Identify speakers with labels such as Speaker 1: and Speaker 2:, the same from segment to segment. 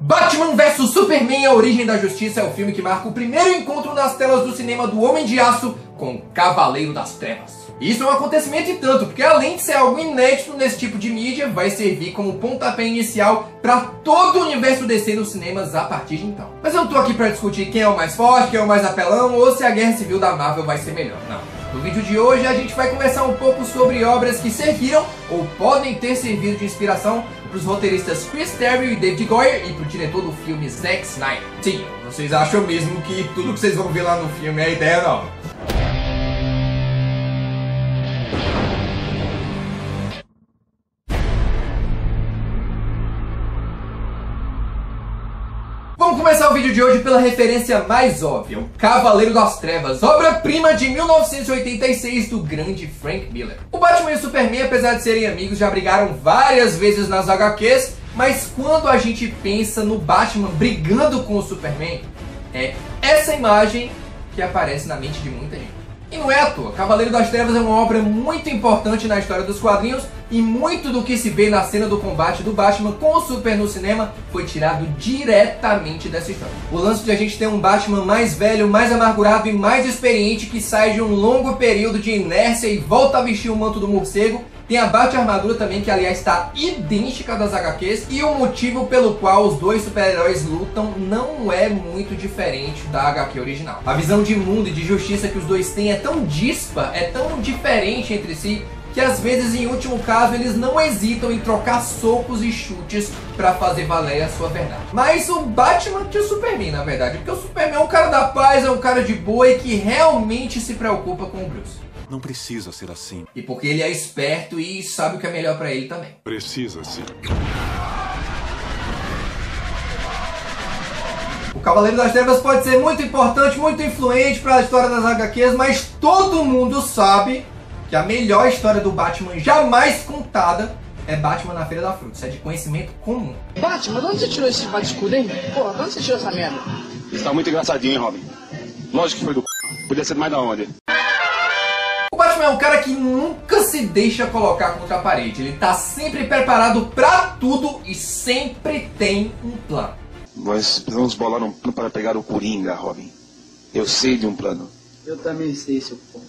Speaker 1: Batman vs Superman, A Origem da Justiça é o filme que marca o primeiro encontro nas telas do cinema do Homem de Aço com o Cavaleiro das Trevas. Isso é um acontecimento e tanto, porque além de ser algo inédito nesse tipo de mídia, vai servir como pontapé inicial para todo o universo DC nos cinemas a partir de então. Mas eu não tô aqui para discutir quem é o mais forte, quem é o mais apelão, ou se a Guerra Civil da Marvel vai ser melhor, não. No vídeo de hoje a gente vai conversar um pouco sobre obras que serviram ou podem ter servido de inspiração para os roteiristas Chris Terrio e David Goyer e para o diretor do filme Zack Snyder. Sim, vocês acham mesmo que tudo que vocês vão ver lá no filme é ideia nova? Vamos começar o vídeo de hoje pela referência mais óbvia, o Cavaleiro das Trevas, obra-prima de 1986 do grande Frank Miller. O Batman e o Superman, apesar de serem amigos, já brigaram várias vezes nas HQs, mas quando a gente pensa no Batman brigando com o Superman, é essa imagem que aparece na mente de muita gente. E não é à toa, Cavaleiro das Trevas é uma obra muito importante na história dos quadrinhos e muito do que se vê na cena do combate do Batman com o Super no cinema foi tirado diretamente dessa história. O lance de a gente ter um Batman mais velho, mais amargurado e mais experiente que sai de um longo período de inércia e volta a vestir o manto do morcego. Tem a bate-armadura também, que aliás está idêntica das HQs, e o motivo pelo qual os dois super-heróis lutam não é muito diferente da HQ original. A visão de mundo e de justiça que os dois têm é tão dispar, é tão diferente entre si, que às vezes, em último caso, eles não hesitam em trocar socos e chutes para fazer valer a sua verdade. Mas o Batman que o Superman, na verdade, porque o Superman é um cara da paz, é um cara de boa e que realmente se preocupa com o Bruce.
Speaker 2: Não precisa ser assim.
Speaker 1: E porque ele é esperto e sabe o que é melhor pra ele também.
Speaker 2: Precisa sim.
Speaker 1: O Cavaleiro das Trevas pode ser muito importante, muito influente para a história das HQs, mas todo mundo sabe que a melhor história do Batman jamais contada é Batman na Feira da Fruta. Isso é de conhecimento comum.
Speaker 3: Batman, de onde você tirou esse bate-escudo, hein? Porra, de onde você tirou essa merda?
Speaker 4: Isso tá muito engraçadinho, hein, Robin? Lógico que foi do c... Podia ser mais da onde?
Speaker 1: O Batman é um cara que nunca se deixa colocar contra a parede. Ele tá sempre preparado pra tudo e sempre tem um plano.
Speaker 4: Nós precisamos bolar um plano para pegar o Coringa, Robin. Eu sei de um plano.
Speaker 3: Eu também sei, seu porra.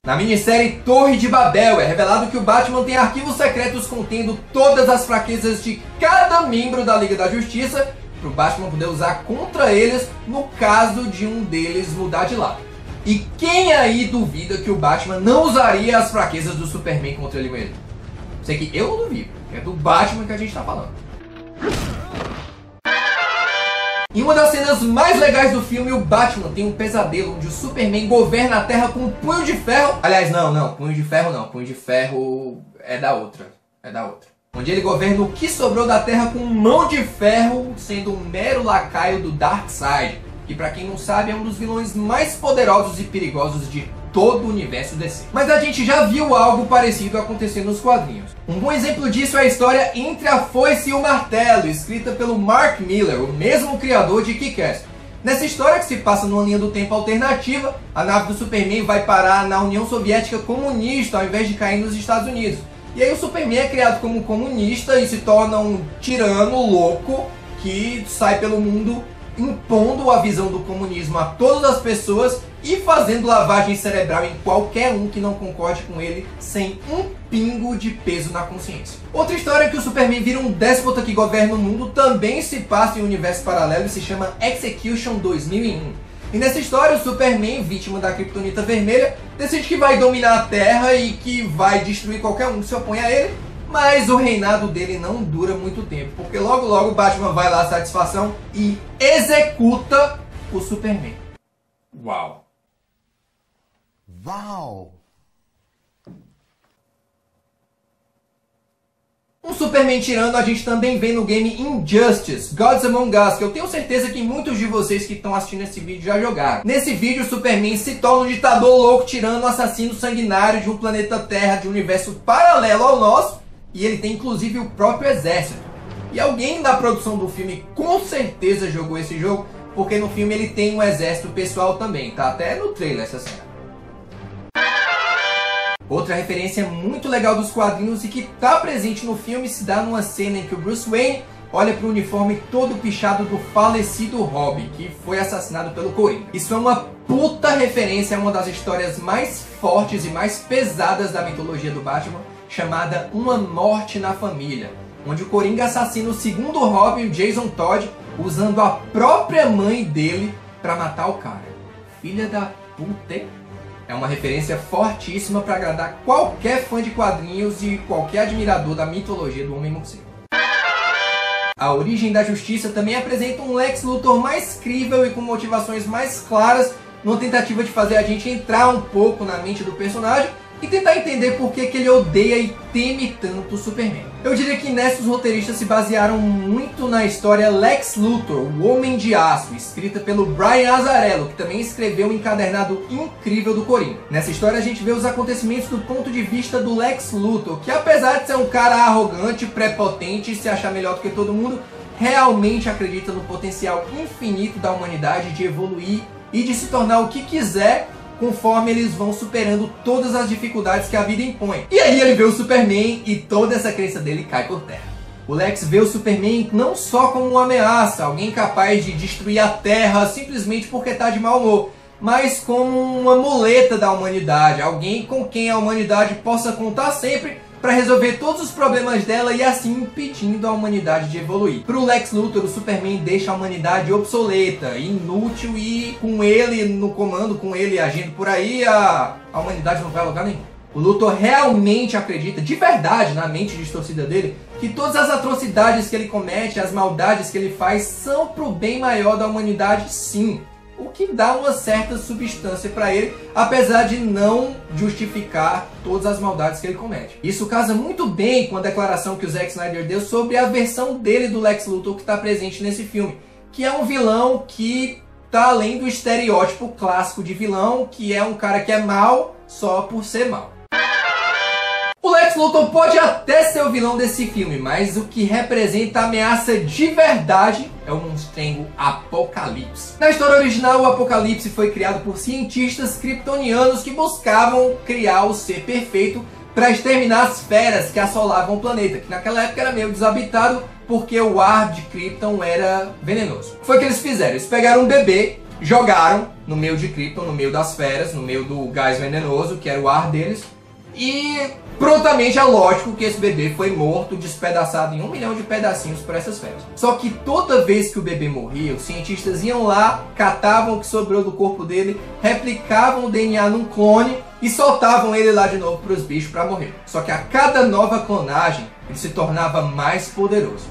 Speaker 1: Na minissérie Torre de Babel é revelado que o Batman tem arquivos secretos contendo todas as fraquezas de cada membro da Liga da Justiça para o Batman poder usar contra eles no caso de um deles mudar de lado. E quem aí duvida que o Batman não usaria as fraquezas do Superman contra ele mesmo? Sei que eu não duvido, é do Batman que a gente tá falando. Em uma das cenas mais legais do filme, o Batman tem um pesadelo onde o Superman governa a Terra com um punho de ferro. Aliás, não, punho de ferro não, punho de ferro é da outra, Onde ele governa o que sobrou da Terra com mão de ferro, sendo um mero lacaio do Darkseid, que pra quem não sabe é um dos vilões mais poderosos e perigosos de todo o universo DC. Mas a gente já viu algo parecido acontecer nos quadrinhos. Um bom exemplo disso é a história Entre a Foice e o Martelo, escrita pelo Mark Miller, o mesmo criador de Kick-Ass. Nessa história, que se passa numa linha do tempo alternativa, a nave do Superman vai parar na União Soviética comunista ao invés de cair nos Estados Unidos. E aí o Superman é criado como comunista e se torna um tirano louco que sai pelo mundo impondo a visão do comunismo a todas as pessoas e fazendo lavagem cerebral em qualquer um que não concorde com ele, sem um pingo de peso na consciência. Outra história é que o Superman vira um déspota que governa o mundo também se passa em um universo paralelo e se chama Execution 2001. E nessa história, o Superman, vítima da Kryptonita Vermelha, decide que vai dominar a Terra e que vai destruir qualquer um que se opõe a ele. Mas o reinado dele não dura muito tempo, porque logo logo o Batman vai lá à satisfação e executa o Superman. Uau!
Speaker 2: Uau!
Speaker 1: Um Superman tirano a gente também vê no game Injustice, Gods Among Us, que eu tenho certeza que muitos de vocês que estão assistindo esse vídeo já jogaram. Nesse vídeo o Superman se torna um ditador louco, tirano, assassino sanguinário de um planeta Terra, de um universo paralelo ao nosso, e ele tem inclusive o próprio exército. E alguém da produção do filme com certeza jogou esse jogo, porque no filme ele tem um exército pessoal também, tá até no trailer essa cena. Outra referência muito legal dos quadrinhos e que está presente no filme se dá numa cena em que o Bruce Wayne olha para o uniforme todo pichado do falecido Robin, que foi assassinado pelo Coringa. Isso é uma puta referência a uma das histórias mais fortes e mais pesadas da mitologia do Batman, chamada Uma Morte na Família, onde o Coringa assassina o segundo Robin, o Jason Todd, usando a própria mãe dele para matar o cara. Filha da puta, hein? É uma referência fortíssima para agradar qualquer fã de quadrinhos e qualquer admirador da mitologia do Homem-Morcego. A Origem da Justiça também apresenta um Lex Luthor mais crível e com motivações mais claras, numa tentativa de fazer a gente entrar um pouco na mente do personagem e tentar entender por que ele odeia e teme tanto o Superman. Eu diria que nessa os roteiristas se basearam muito na história Lex Luthor, o Homem de Aço, escrita pelo Brian Azzarello, que também escreveu um encadernado incrível do Coringa. Nessa história a gente vê os acontecimentos do ponto de vista do Lex Luthor, que apesar de ser um cara arrogante, prepotente e se achar melhor do que todo mundo, realmente acredita no potencial infinito da humanidade de evoluir e de se tornar o que quiser, conforme eles vão superando todas as dificuldades que a vida impõe. E aí ele vê o Superman e toda essa crença dele cai por terra. O Lex vê o Superman não só como uma ameaça, alguém capaz de destruir a Terra simplesmente porque está de mau humor, mas como uma muleta da humanidade, alguém com quem a humanidade possa contar sempre para resolver todos os problemas dela e assim impedindo a humanidade de evoluir. Para o Lex Luthor, o Superman deixa a humanidade obsoleta, inútil e com ele no comando, com ele agindo por aí, a humanidade não vai a lugar nenhum. O Luthor realmente acredita de verdade na mente distorcida dele que todas as atrocidades que ele comete, as maldades que ele faz são pro bem maior da humanidade, sim. O que dá uma certa substância para ele, apesar de não justificar todas as maldades que ele comete. Isso casa muito bem com a declaração que o Zack Snyder deu sobre a versão dele do Lex Luthor que está presente nesse filme, que é um vilão que está além do estereótipo clássico de vilão, que é um cara que é mau só por ser mau. O Lex Luthor pode até ser o vilão desse filme, mas o que representa a ameaça de verdade é o monstrengo Apocalipse. Na história original, o Apocalipse foi criado por cientistas kryptonianos que buscavam criar o ser perfeito para exterminar as feras que assolavam o planeta, que naquela época era meio desabitado porque o ar de Krypton era venenoso. Foi o que eles fizeram, eles pegaram um bebê, jogaram no meio de Krypton, no meio das feras, no meio do gás venenoso, que era o ar deles, e prontamente é lógico que esse bebê foi morto, despedaçado em 1 milhão de pedacinhos por essas feras. Só que toda vez que o bebê morria, os cientistas iam lá, catavam o que sobrou do corpo dele, replicavam o DNA num clone e soltavam ele lá de novo para os bichos para morrer. Só que a cada nova clonagem, ele se tornava mais poderoso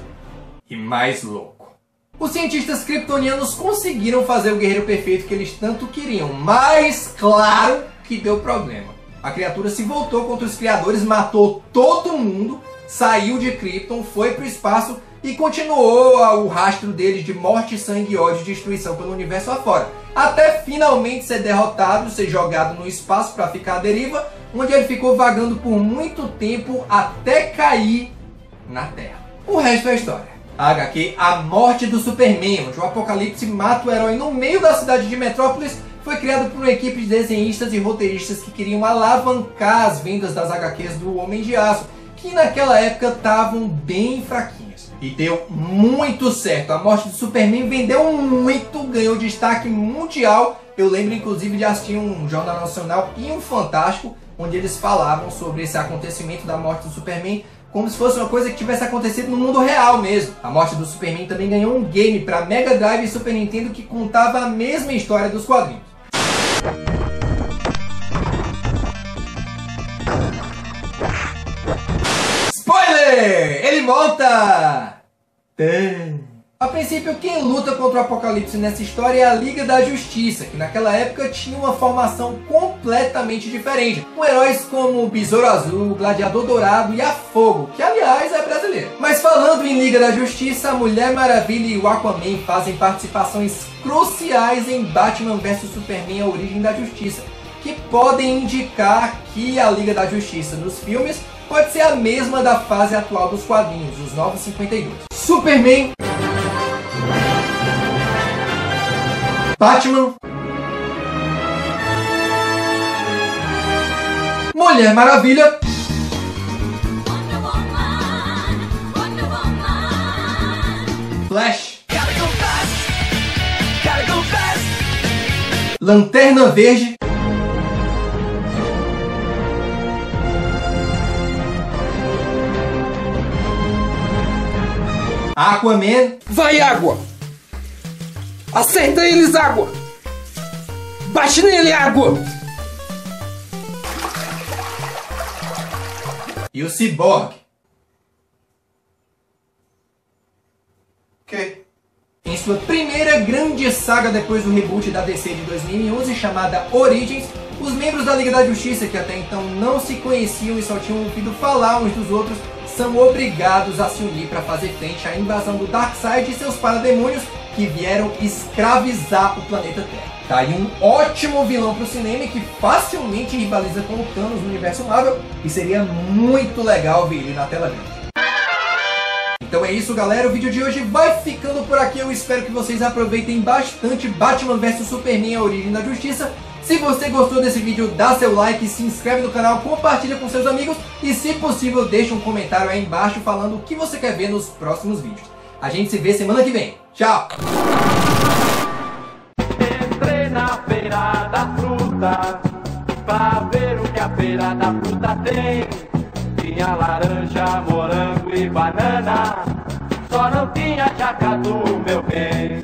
Speaker 1: e mais louco. Os cientistas kryptonianos conseguiram fazer o guerreiro perfeito que eles tanto queriam, mas claro que deu problema. A criatura se voltou contra os criadores, matou todo mundo, saiu de Krypton, foi para o espaço e continuou o rastro dele de morte, sangue, ódio e destruição pelo universo afora. Até finalmente ser derrotado, ser jogado no espaço para ficar à deriva, onde ele ficou vagando por muito tempo até cair na Terra. O resto é história. A HQ A Morte do Superman, onde o Apocalipse mata o herói no meio da cidade de Metrópolis, foi criado por uma equipe de desenhistas e roteiristas que queriam alavancar as vendas das HQs do Homem de Aço, que naquela época estavam bem fraquinhas. E deu muito certo. A Morte do Superman vendeu muito, ganhou destaque mundial. Eu lembro inclusive de assistir um Jornal Nacional e um Fantástico, onde eles falavam sobre esse acontecimento da morte do Superman como se fosse uma coisa que tivesse acontecido no mundo real mesmo. A Morte do Superman também ganhou um game para Mega Drive e Super Nintendo que contava a mesma história dos quadrinhos. Spoiler! Ele volta! A princípio, quem luta contra o Apocalipse nessa história é a Liga da Justiça, que naquela época tinha uma formação completamente diferente, com heróis como o Besouro Azul, o Gladiador Dourado e a Fogo, que aliás é brasileiro. Mas falando em Liga da Justiça, a Mulher Maravilha e o Aquaman fazem participações cruciais em Batman vs Superman: A Origem da Justiça, que podem indicar que a Liga da Justiça nos filmes pode ser a mesma da fase atual dos quadrinhos, os Novos 52. Superman, Batman, Mulher Maravilha, Flash. Lanterna Verde. Aquaman.
Speaker 5: Vai, água! Acerta eles, água! Bate nele, água!
Speaker 1: E o Cyborg.
Speaker 4: Que?
Speaker 1: Em sua primeira grande saga depois do reboot da DC de 2011, chamada Origins, os membros da Liga da Justiça, que até então não se conheciam e só tinham ouvido falar uns dos outros, são obrigados a se unir para fazer frente à invasão do Darkseid e seus parademônios que vieram escravizar o planeta Terra. Tá aí um ótimo vilão pro cinema que facilmente rivaliza com o Thanos no universo Marvel e seria muito legal ver ele na tela grande. Então é isso, galera, o vídeo de hoje vai ficando por aqui. Eu espero que vocês aproveitem bastante Batman vs Superman, a Origem da Justiça. Se você gostou desse vídeo, dá seu like, se inscreve no canal, compartilha com seus amigos e, se possível, deixa um comentário aí embaixo falando o que você quer ver nos próximos vídeos. A gente se vê semana que vem. Tchau!
Speaker 6: Entrei na feira da fruta pra ver o que a feira da fruta tem. Tinha laranja, morango e banana, só não tinha jaca do meu bem.